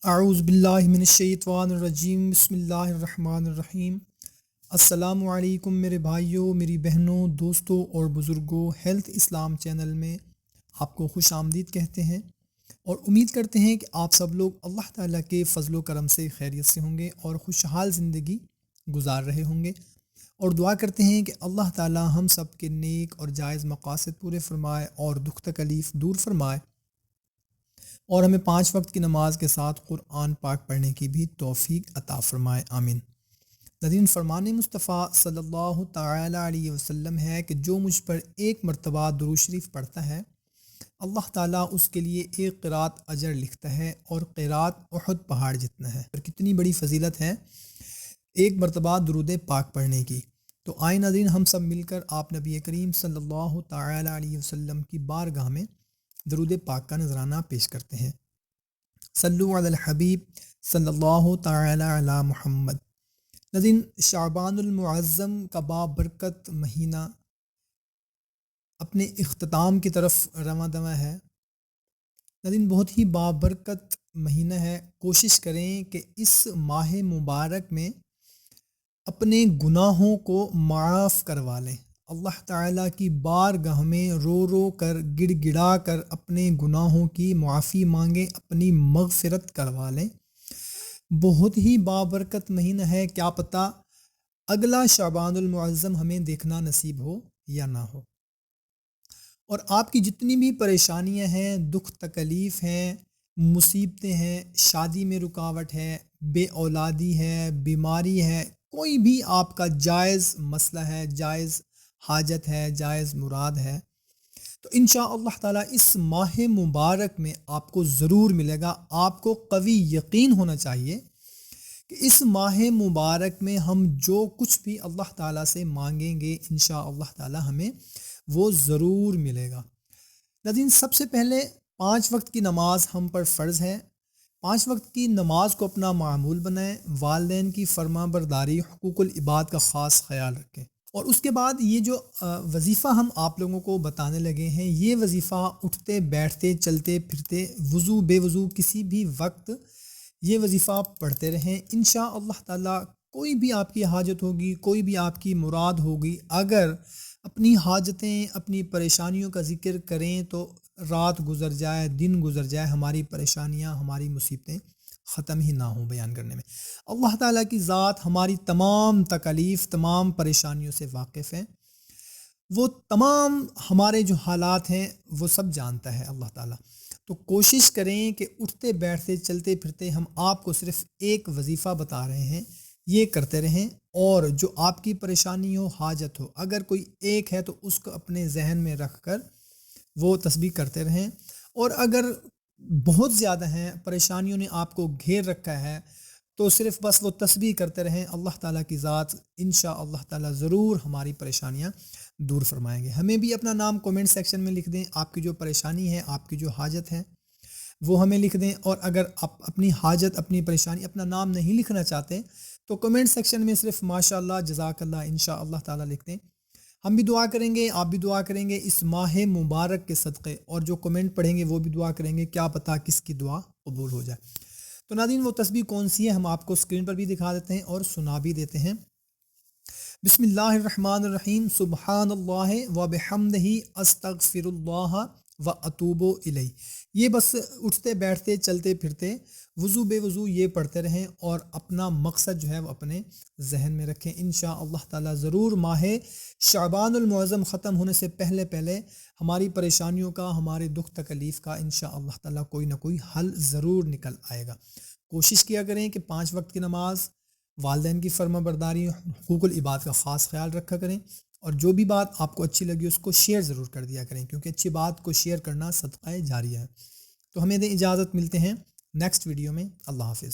اعوذ باللہ من الشیطان الرجیم، بسم اللہ الرحمن الرحیم۔ السلام علیکم میرے بھائیوں، میری بہنوں، دوستوں اور بزرگوں، ہیلتھ اسلام چینل میں آپ کو خوش آمدید کہتے ہیں اور امید کرتے ہیں کہ آپ سب لوگ اللہ تعالیٰ کے فضل و کرم سے خیریت سے ہوں گے اور خوشحال زندگی گزار رہے ہوں گے، اور دعا کرتے ہیں کہ اللہ تعالیٰ ہم سب کے نیک اور جائز مقاصد پورے فرمائے اور دکھ تکلیف دور فرمائے، اور ہمیں 5 وقت کی نماز کے ساتھ قرآن پاک پڑھنے کی بھی توفیق عطا فرمائے، آمین۔ ناظرین، فرمان مصطفیٰ صلی اللہ تعالی علیہ وسلم ہے کہ جو مجھ پر ایک مرتبہ درود شریف پڑھتا ہے، اللہ تعالیٰ اس کے لیے ایک قرات اجر لکھتا ہے، اور قرات احد پہاڑ جتنا ہے۔ اور کتنی بڑی فضیلت ہے ایک مرتبہ درود پاک پڑھنے کی۔ تو آئیں ناظرین، ہم سب مل کر آپ نبی کریم صلی اللہ تعالی علیہ وسلم کی بارگاہ میں درود پاک کا نذرانہ پیش کرتے ہیں۔ صلو علی الحبیب صلی اللہ تعالی علی محمد۔ ناظرین، شعبان المعظم کا بابرکت مہینہ اپنے اختتام کی طرف رواں دواں ہے۔ ناظرین، بہت ہی بابرکت مہینہ ہے۔ کوشش کریں کہ اس ماہ مبارک میں اپنے گناہوں کو معاف کروا لیں، اللہ تعالیٰ کی بارگاہ میں رو رو کر گڑ گڑا کر اپنے گناہوں کی معافی مانگیں، اپنی مغفرت کروا لیں۔ بہت ہی بابرکت مہینہ ہے، کیا پتہ اگلا شعبان المعظم ہمیں دیکھنا نصیب ہو یا نہ ہو۔ اور آپ کی جتنی بھی پریشانیاں ہیں، دکھ تکلیف ہیں، مصیبتیں ہیں، شادی میں رکاوٹ ہے، بے اولادی ہے، بیماری ہے، کوئی بھی آپ کا جائز مسئلہ ہے، جائز حاجت ہے، جائز مراد ہے، تو انشاءاللہ تعالیٰ اس ماہ مبارک میں آپ کو ضرور ملے گا۔ آپ کو قوی یقین ہونا چاہیے کہ اس ماہ مبارک میں ہم جو کچھ بھی اللہ تعالیٰ سے مانگیں گے، انشاءاللہ تعالیٰ ہمیں وہ ضرور ملے گا۔ ناظرین، سب سے پہلے 5 وقت کی نماز ہم پر فرض ہے۔ 5 وقت کی نماز کو اپنا معمول بنائیں، والدین کی فرما برداری، حقوق العباد کا خاص خیال رکھیں، اور اس کے بعد یہ جو وظیفہ ہم آپ لوگوں کو بتانے لگے ہیں، یہ وظیفہ اٹھتے بیٹھتے چلتے پھرتے وضو بے وضو کسی بھی وقت یہ وظیفہ پڑھتے رہیں۔ انشاءاللہ تعالیٰ کوئی بھی آپ کی حاجت ہوگی، کوئی بھی آپ کی مراد ہوگی، اگر اپنی حاجتیں اپنی پریشانیوں کا ذکر کریں تو رات گزر جائے، دن گزر جائے، ہماری پریشانیاں ہماری مصیبتیں ختم ہی نہ ہوں بیان کرنے میں۔ اللہ تعالیٰ کی ذات ہماری تمام تکالیف، تمام پریشانیوں سے واقف ہے، وہ تمام ہمارے جو حالات ہیں وہ سب جانتا ہے اللہ تعالیٰ۔ تو کوشش کریں کہ اٹھتے بیٹھتے چلتے پھرتے ہم آپ کو صرف ایک وظیفہ بتا رہے ہیں، یہ کرتے رہیں، اور جو آپ کی پریشانی ہو، حاجت ہو، اگر کوئی ایک ہے تو اس کو اپنے ذہن میں رکھ کر وہ تسبیح کرتے رہیں، اور اگر بہت زیادہ ہیں، پریشانیوں نے آپ کو گھیر رکھا ہے، تو صرف بس وہ تسبیح کرتے رہیں۔ اللہ تعالیٰ کی ذات انشاءاللہ تعالیٰ ضرور ہماری پریشانیاں دور فرمائیں گے۔ ہمیں بھی اپنا نام کومنٹ سیکشن میں لکھ دیں، آپ کی جو پریشانی ہے، آپ کی جو حاجت ہے وہ ہمیں لکھ دیں، اور اگر آپ اپنی حاجت، اپنی پریشانی، اپنا نام نہیں لکھنا چاہتے تو کومنٹ سیکشن میں صرف ماشاءاللہ، جزاک اللہ، انشاءاللہ تعالیٰ لکھ دیں۔ ہم بھی دعا کریں گے، آپ بھی دعا کریں گے اس ماہ مبارک کے صدقے، اور جو کمنٹ پڑھیں گے وہ بھی دعا کریں گے، کیا پتہ کس کی دعا قبول ہو جائے۔ تو ناظرین، وہ تسبیح کون سی ہے ہم آپ کو اسکرین پر بھی دکھا دیتے ہیں اور سنا بھی دیتے ہیں۔ بسم اللہ الرحمن الرحیم، سبحان اللہ و بحمدہ، استغفر اللہ و اتوب الیہ۔ یہ بس اٹھتے بیٹھتے چلتے پھرتے وضو بے وضو یہ پڑھتے رہیں، اور اپنا مقصد جو ہے وہ اپنے ذہن میں رکھیں۔ انشاءاللہ تعالیٰ ضرور ماہ شعبان المعظم ختم ہونے سے پہلے پہلے ہماری پریشانیوں کا، ہمارے دکھ تکلیف کا انشاءاللہ تعالیٰ کوئی نہ کوئی حل ضرور نکل آئے گا۔ کوشش کیا کریں کہ 5 وقت کی نماز، والدین کی فرما برداری، حقوق العباد کا خاص خیال رکھا کریں، اور جو بھی بات آپ کو اچھی لگی اس کو شیئر ضرور کر دیا کریں، کیونکہ اچھی بات کو شیئر کرنا صدقہ جاریہ ہے۔ تو ہمیں دیں اجازت، ملتے ہیں نیکسٹ ویڈیو میں۔ اللہ حافظ۔